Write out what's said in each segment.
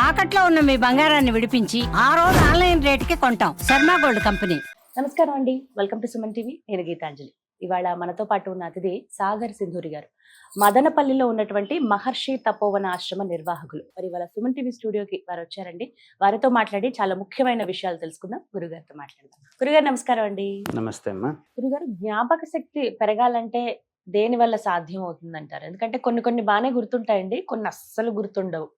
తాకట్లో ఉన్న మీ బంగారాన్ని విడిపించి ఆ రోజు ఆన్లైన్ రేటుకి కొంటాం. Sharma gold company. నమస్కారం అండి, వెల్కమ్ టు సుమన్ టీవీ. నేను గీతాంజలి. ఇవాళ మనతో పాటు ఉన్న అతిథి సాగర్ సింధూరి గారు, మదనపల్లిలో ఉన్నటువంటి మహర్షి తపోవన ఆశ్రమ నిర్వాహకులు. మరి ఇవాళ సుమన్ టీవీ స్టూడియోకి వారు వచ్చారండి. వారితో మాట్లాడి చాలా ముఖ్యమైన విషయాలు తెలుసుకుందాం. గురుగారితో మాట్లాడదాం. గురుగారు నమస్కారం అండి. నమస్తే అమ్మా. గురుగారు, జ్ఞాపక శక్తి పెరగాలంటే దేని వల్ల సాధ్యం అవుతుందంటారు? ఎందుకంటే కొన్ని బాగానే గుర్తుంటాయండి, కొన్ని అస్సలు గుర్తుండవు.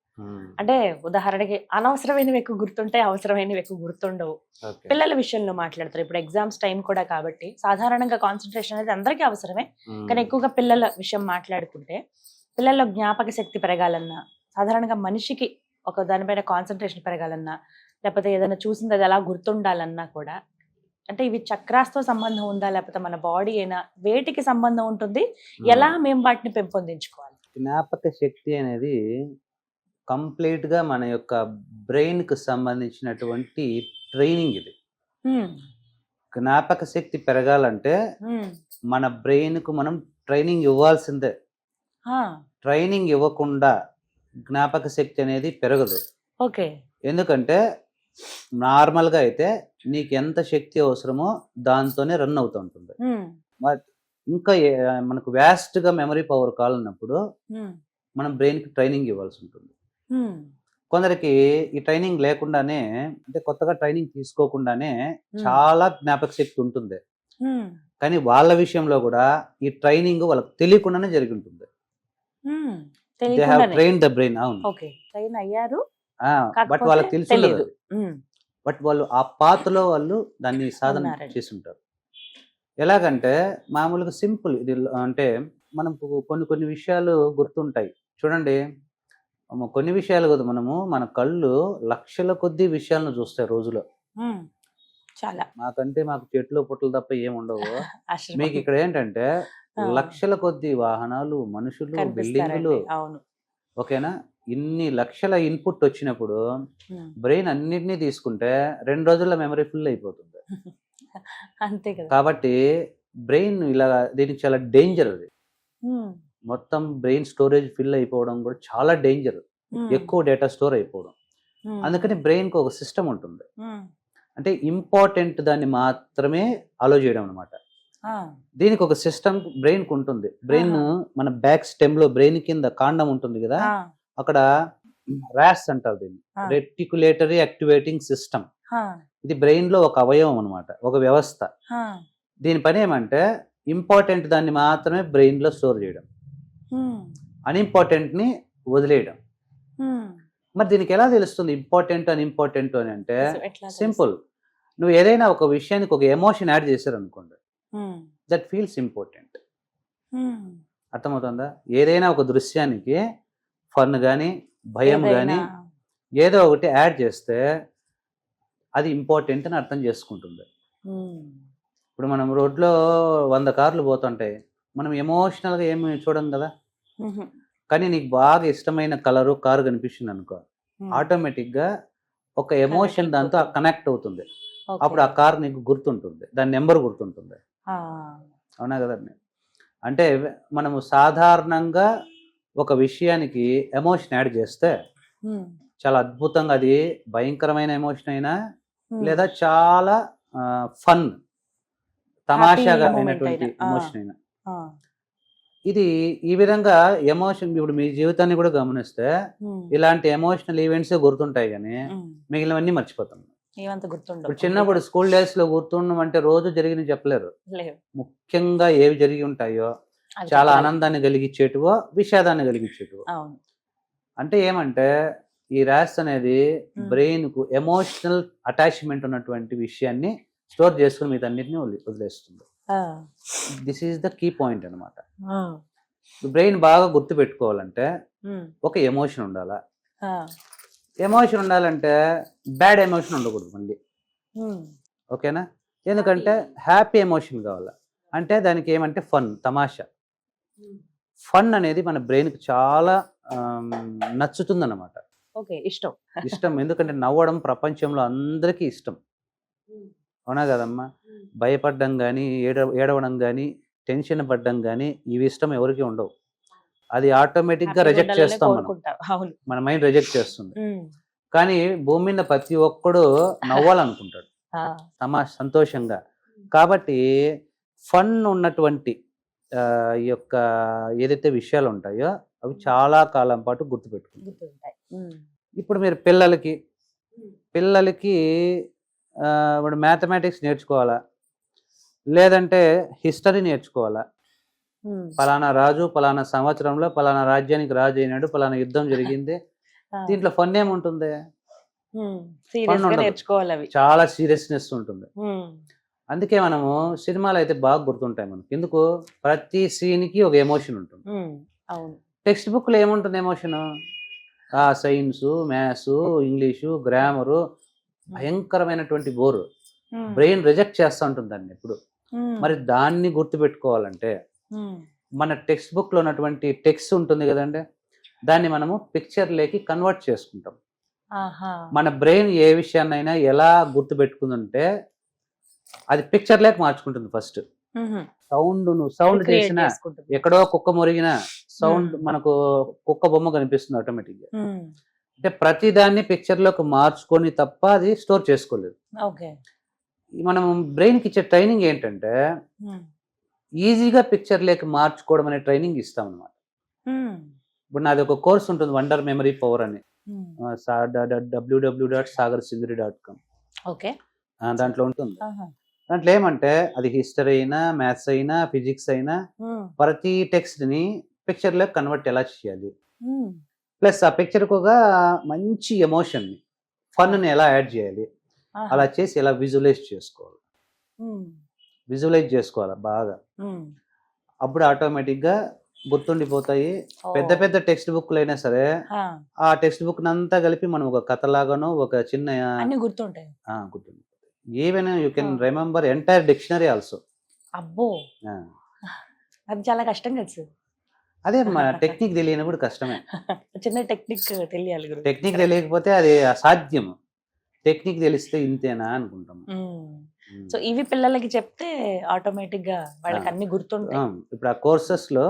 అంటే ఉదాహరణకి అనవసరమైనవి ఎక్కువ గుర్తుంటాయి, అవసరమైనవి ఎక్కువ గుర్తుండవు. పిల్లల విషయంలో మాట్లాడతారు. ఇప్పుడు ఎగ్జామ్స్ టైం కూడా కాబట్టి సాధారణంగా కాన్సన్ట్రేషన్ అనేది అందరికీ అవసరమే, కానీ ఎక్కువగా పిల్లల విషయం మాట్లాడుకుంటే పిల్లల్లో జ్ఞాపక శక్తి పెరగాలన్నా, సాధారణంగా మనిషికి ఒక దానిపైన కాన్సన్ట్రేషన్ పెరగాలన్నా, లేకపోతే ఏదైనా చూసింది అది అలా గుర్తుండాలన్నా కూడా, అంటే ఇవి చక్రాస్తో సంబంధం ఉందా, లేకపోతే మన బాడీ అయినా, వేటికి సంబంధం ఉంటుంది, ఎలా మేము వాటిని పెంపొందించుకోవాలి? జ్ఞాపక శక్తి అనేది కంప్లీట్ గా మన యొక్క బ్రెయిన్ కు సంబంధించినటువంటి ట్రైనింగ్. ఇది జ్ఞాపక శక్తి పెరగాలంటే మన బ్రెయిన్ కు మనం ట్రైనింగ్ ఇవ్వాల్సిందే. ట్రైనింగ్ ఇవ్వకుండా జ్ఞాపక శక్తి అనేది పెరగదు. ఓకే. ఎందుకంటే నార్మల్ గా అయితే నీకు ఎంత శక్తి అవసరమో దాంతోనే రన్ అవుతూ ఉంటుంది. ఇంకా మనకు వ్యాస్ట్ గా మెమరీ పవర్ కావాలన్నప్పుడు మనం బ్రెయిన్ కి ట్రైనింగ్ ఇవ్వాల్సి ఉంటుంది. కొందరికి ఈ ట్రైనింగ్ లేకుండానే, అంటే కొత్తగా ట్రైనింగ్ తీసుకోకుండానే చాలా జ్ఞాపక శక్తి ఉంటుంది. కానీ వాళ్ళ విషయంలో కూడా ఈ ట్రైనింగ్ వాళ్ళకి తెలియకుండానే జరిగి ఉంటుంది. They have train the brain. అవును, ట్రైన్ అయ్యారు, బట్ వాళ్ళకి తెలియదు. బట్ వాళ్ళు ఆ పాత్రలో వాళ్ళు దాన్ని సాధన చేసి ఉంటారు. ఎలాగంటే మామూలుగా సింపుల్ ఇది. అంటే మనకు కొన్ని విషయాలు గుర్తుంటాయి. చూడండి, కొన్ని విషయాలు కదా, మన కళ్ళు లక్షల కొద్ది విషయాలను చూస్తాయి రోజులో. చాలా మాకు చెట్లు పుట్టలు తప్ప ఏముండవు. మీకు ఇక్కడ ఏంటంటే లక్షల కొద్ది వాహనాలు, మనుషులు, బిల్డింగులు. ఓకేనా? ఇన్ని లక్షల ఇన్పుట్ వచ్చినప్పుడు బ్రెయిన్ అన్నిటినీ తీసుకుంటే 2 రోజుల్లో మెమరీ ఫుల్ అయిపోతుంది. అంతే కదా. కాబట్టి బ్రెయిన్ ఇలా, దీనికి చాలా డేంజర్. అది మొత్తం బ్రెయిన్ స్టోరేజ్ ఫిల్ అయిపోవడం కూడా చాలా డేంజర్. ఎక్కువ డేటా స్టోర్ అయిపోవడం. అందుకని బ్రెయిన్ కు ఒక సిస్టమ్ ఉంటుంది. అంటే ఇంపార్టెంట్ దాన్ని మాత్రమే అలో చేయడం అనమాట. దీనికి ఒక సిస్టమ్ బ్రెయిన్ కు ఉంటుంది. బ్రెయిన్ మన బ్యాక్ స్టెమ్ లో బ్రెయిన్ కింద కాండం ఉంటుంది కదా, అక్కడ రాస్ అంటారు దీన్ని, రెటిక్యులేటరీ యాక్టివేటింగ్ సిస్టమ్. ఇది బ్రెయిన్ లో ఒక అవయవం అనమాట, ఒక వ్యవస్థ. దీని పని ఏమంటే ఇంపార్టెంట్ దాన్ని మాత్రమే బ్రెయిన్ లో స్టోర్ చేయడం, అన్ఇంపార్టెంట్ ని వదిలేయడం. మరి దీనికి ఎలా తెలుస్తుంది ఇంపార్టెంట్ అన్ఇంపార్టెంట్ అని? అంటే సింపుల్. నువ్వు ఏదైనా ఒక విషయానికి ఒక ఎమోషన్ యాడ్ చేశారు అనుకోండి, దట్ ఫీల్స్ ఇంపార్టెంట్. అర్థమవుతుందా? ఏదైనా ఒక దృశ్యానికి ఫన్ కానీ, భయం కానీ ఏదో ఒకటి యాడ్ చేస్తే అది ఇంపార్టెంట్ అని అర్థం చేసుకుంటుంది. ఇప్పుడు మనం రోడ్లో 100 కార్లు పోతుంటాయి, మనం ఎమోషనల్గా ఏమి చూడం కదా. కానీ నీకు బాగా ఇష్టమైన కలరు కారు కనిపిస్తుంది అనుకో, ఆటోమేటిక్గా ఒక ఎమోషన్ దాంతో కనెక్ట్ అవుతుంది. అప్పుడు ఆ కార్ నీకు గుర్తుంటుంది, దాని నెంబర్ గుర్తుంటుంది. అవునా కదండి? అంటే మనము సాధారణంగా ఒక విషయానికి ఎమోషన్ యాడ్ చేస్తే చాలా అద్భుతంగా, అది భయంకరమైన ఎమోషన్ అయినా లేదా చాలా ఫన్ తమాషాగా అయినటువంటి ఎమోషన్ అయినా, ఇది ఈ విధంగా ఎమోషన్. ఇప్పుడు మీ జీవితాన్ని కూడా గమనిస్తే ఇలాంటి ఎమోషనల్ ఈవెంట్స్ గుర్తుంటాయి, కానీ మిగిలినవన్నీ మర్చిపోతాం. ఇప్పుడు చిన్నప్పుడు స్కూల్ డేస్ లో గుర్తుండడం అంటే రోజు జరిగిన చెప్పలేరు. ముఖ్యంగా ఏవి జరిగి ఉంటాయో, చాలా ఆనందాన్ని కలిగించేటివో, విషాదాన్ని కలిగించేటివో. అంటే ఏమంటే ఈ రాస్ అనేది బ్రెయిన్ కు ఎమోషనల్ అటాచ్మెంట్ ఉన్నటువంటి విషయాన్ని స్టోర్ చేసుకుని మీదన్నిటిని వదిలేస్తుంది. This is the key point అనమాట. బ్రెయిన్ బాగా గుర్తు పెట్టుకోవాలంటే ఒక ఎమోషన్ ఉండాలా. ఎమోషన్ ఉండాలంటే బ్యాడ్ ఎమోషన్ ఉండకూడదు మళ్ళీ. ఓకేనా? ఎందుకంటే హ్యాపీ ఎమోషన్ కావాలా. అంటే దానికి ఏమంటే ఫన్, తమాషా. ఫన్ అనేది మన బ్రెయిన్ కి చాలా నచ్చుతుంది అనమాట. ఇష్టం. ఎందుకంటే నవ్వడం ప్రపంచంలో అందరికీ ఇష్టం. అవునా కదమ్మా? భయపడడం కానీ, ఏడవడం కానీ, టెన్షన్ పడడం కానీ ఇవి ఇష్టం ఎవరికి ఉండవు. అది ఆటోమేటిక్ గా రిజెక్ట్ చేస్తాం. మన మైండ్ రిజెక్ట్ చేస్తుంది. కానీ భూమి మీద ప్రతి ఒక్కడు నవ్వాలనుకుంటాడు సంతోషంగా. కాబట్టి ఫన్ ఉన్నటువంటి ఈ యొక్క ఏదైతే విషయాలు ఉంటాయో అవి చాలా కాలం పాటు గుర్తుపెట్టుకుంటాయి. ఇప్పుడు మీరు పిల్లలకి ఇప్పుడు మ్యాథమెటిక్స్ నేర్చుకోవాలా, లేదంటే హిస్టరీ నేర్చుకోవాలా, పలానా రాజు పలానా సంవత్సరంలో పలానా రాజ్యానికి రాజు అయినాడు, పలానా యుద్ధం జరిగింది, దీంట్లో ఫన్ ఏముంటుంది? చాలా సీరియస్నెస్ ఉంటుంది. అందుకే మనము సినిమాలు అయితే బాగా గుర్తుంటాయి మనకి. ఎందుకు? ప్రతి సీన్కి ఒక ఎమోషన్ ఉంటుంది. టెక్స్ట్ బుక్ లో ఏముంటుంది emotion? Science, maths, English, grammar, భయంకరమైనటువంటి బోరు. బ్రెయిన్ రిజెక్ట్ చేస్తూ ఉంటుంది దాన్ని ఎప్పుడు. మరి దాన్ని గుర్తుపెట్టుకోవాలంటే మన టెక్స్ట్ బుక్ లో ఉన్నటువంటి టెక్స్ట్ ఉంటుంది కదండి, దాన్ని మనము పిక్చర్ లేకి కన్వర్ట్ చేసుకుంటాం. మన బ్రెయిన్ ఏ విషయాన్నైనా ఎలా గుర్తుపెట్టుకుందంటే అది పిక్చర్ లేక మార్చుకుంటుంది. ఫస్ట్ సౌండ్ చేసిన ఎక్కడో కుక్క మురిగిన సౌండ్ మనకు కుక్క బొమ్మ కనిపిస్తుంది ఆటోమేటిక్ గా. అంటే ప్రతి దాన్ని పిక్చర్ లోకి మార్చుకొని తప్ప అది స్టోర్ చేసుకోలేదు. మనం బ్రెయిన్ కి ఇచ్చే ట్రైనింగ్ ఏంటంటే ఈజీగా పిక్చర్ లేక మార్చుకోవడం అనే ట్రైనింగ్ ఇస్తాం అనమాట. ఇప్పుడు నాది ఒక కోర్స్ ఉంటుంది, వండర్ మెమరీ పవర్ అని, www.sagarsinghri.com. దాంట్లో ఉంటుంది. దాంట్లో ఏమంటే అది హిస్టరీ అయినా, మ్యాథ్స్ అయినా, ఫిజిక్స్ అయినా ప్రతి టెక్స్ట్ ని పిక్చర్ లో కన్వర్ట్ ఎలా చేయాలి, ప్లస్ ఆ పిక్చర్ కు ఒక మంచి ఎమోషన్ ని, ఫన్ ని ఎలా యాడ్ చేయాలి, అలా చేసి ఎలా విజువలైజ్ చేసుకోవాలి బాగా. అప్పుడు ఆటోమేటిక్ గా గుర్తుండిపోతాయి. పెద్ద పెద్ద టెక్స్ట్ బుక్లు అయినా సరే ఆ టెక్స్ట్ బుక్ అంతా కలిపి మనం ఒక కథలాగానో ఒక చిన్న గుర్తుంటాయి. Even you can remember entire dictionary also. అబ్బో, అది చాలా కష్టం కదా. అదే మన టెక్నిక్ తెలియనప్పుడు కష్టమే. చిన్న టెక్నిక్ తెలియాలి. టెక్నిక్ తెలియకపోతే అది అసాధ్యం. టెక్నిక్ తెలిస్తే ఇంతేనా అనుకుంటాం. సో ఇవి పిల్లలకి చెప్తే ఆటోమేటిక్ గా వాళ్ళకి అన్ని గుర్తుంటాయి. ఇప్పుడు ఆ కోర్సెస్ లో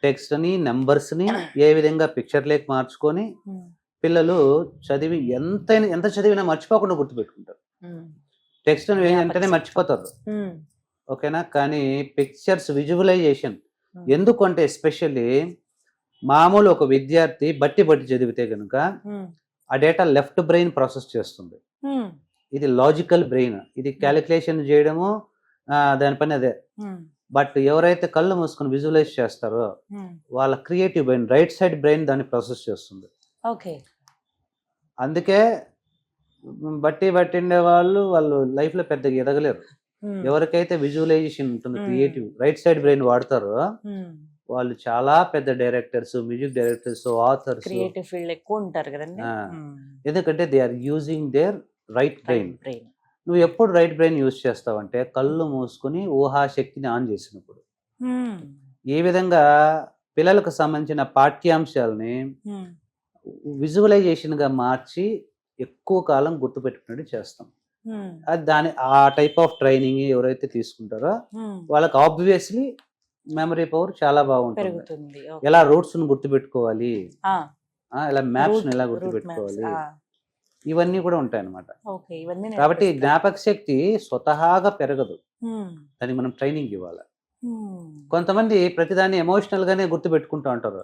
టెక్స్ట్ ని, నెంబర్స్ ని ఏ విధంగా పిక్చర్ లేక మార్చుకొని పిల్లలు చదివి ఎంత చదివినా మర్చిపోకుండా గుర్తుపెట్టుకుంటారు. టెక్స్ట్ వెంటనే మర్చిపోతారు, ఓకేనా. కానీ పిక్చర్స్ విజువలైజేషన్ ఎందుకంటే ఎస్పెషల్లీ మామూలు ఒక విద్యార్థి బట్టి చదివితే కనుక ఆ డేటా లెఫ్ట్ బ్రెయిన్ ప్రాసెస్ చేస్తుంది. ఇది లాజికల్ బ్రెయిన్, ఇది క్యాలిక్యులేషన్ చేయడము దాని పని అదే. బట్ ఎవరైతే కళ్ళు మూసుకొని విజువలైజ్ చేస్తారో వాళ్ళ creative brain, right side brain దాన్ని ప్రాసెస్ చేస్తుంది. అందుకే బట్టిండే వాళ్ళు లైఫ్ లో పెద్దగా ఎదగలేరు. ఎవరికైతే విజువలైజేషన్ ఉంటుంది, క్రియేటివ్ రైట్ సైడ్ బ్రెయిన్ వాడతారో వాళ్ళు చాలా పెద్ద directors, music directors, authors, creative field ఎక్కువ ఉంటారు కదండి. ఎందుకంటే they are using their right brain. నువ్వు ఎప్పుడు రైట్ బ్రెయిన్ యూజ్ చేస్తావంటే కళ్ళు మూసుకొని ఊహాశక్తిని ఆన్ చేసినప్పుడు. ఈ విధంగా పిల్లలకు సంబంధించిన పాఠ్యాంశాలని విజువలైజేషన్ గా మార్చి ఎక్కువ కాలం గుర్తుపెట్టుకున్నట్టు చేస్తాం. అది ఆ టైప్ ఆఫ్ ట్రైనింగ్ ఎవరైతే తీసుకుంటారో వాళ్ళకి ఆబ్వియస్లీ మెమరీ పవర్ చాలా బాగుంటుంది. ఎలా రూట్స్ ను గుర్తుపెట్టుకోవాలి, ఎలా మ్యాప్స్ ను ఎలా గుర్తుపెట్టుకోవాలి, ఇవన్నీ కూడా ఉంటాయి అన్నమాట. కాబట్టి జ్ఞాపక శక్తి స్వతహాగా పెరగదు, దానికి మనం ట్రైనింగ్ ఇవ్వాలి. కొంతమంది ప్రతిదాన్ని ఎమోషనల్ గానే గుర్తు పెట్టుకుంటూ ఉంటారు,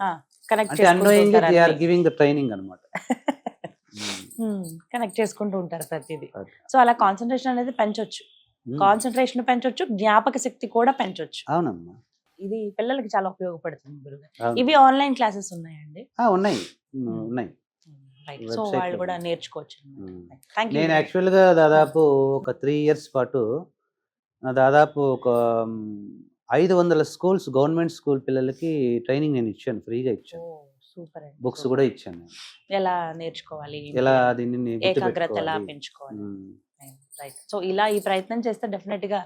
అంటే annoyingly they are giving the training అన్నమాట. కనెక్ట్ చేసుకుంటూ ఉంటారు ప్రతిదీ. సో అలా కాన్సన్ట్రేషన్ అనేది పెంచొచ్చు, కాన్సన్ట్రేషన్ పెంచొచ్చు, జ్ఞాపక శక్తి కూడా పెంచొచ్చు. అవునమ్మా, ఇది పిల్లలకి చాలా ఉపయోగపడుతుంది గురుగారు. ఇవి ఆన్లైన్ క్లాసెస్ ఉన్నాయండి? ఉన్నాయి. సో వాళ్ళు కూడా నేర్చుకోవచ్చు. నేను యాక్చువల్ గా దాదాపు ఒక 3 years పాటు దాదాపు ఒక 500 స్కూల్స్, గవర్నమెంట్ స్కూల్ పిల్లలకి ట్రైనింగ్ నేను ఇచ్చాను, ఫ్రీగా ఇచ్చాను. సూపర్. బుక్స్ కూడా ఇచ్చాను, ఎలా నేర్చుకోవాలి, ఎలా దీన్ని ఏకాగ్రత ఎలా పెంచుకోవాలి. సో ఇలా ఈ ప్రయత్నం చేస్తే డెఫినెట్ గా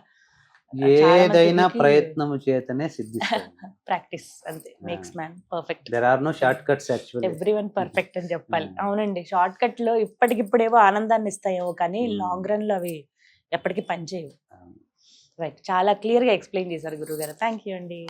ఏదైనా ప్రయత్నం చేతనే సిద్ధిస్తుంది. ప్రాక్టీస్ అంతే makes man perfect. There are no short cuts actually. Everyone perfect అని చెప్పాలి. అవునండి, షార్ట్ కట్ లో ఇప్పటికిప్పుడేవో ఆనందాన్ని ఇస్తాయేమో కానీ లాంగ్ రన్ లో అవి ఎప్పటికీ పనిచేయవు. రైట్, చాలా క్లియర్ గా ఎక్స్ప్లెయిన్ చేశారు గురువు గారు. థ్యాంక్ యూ అండి.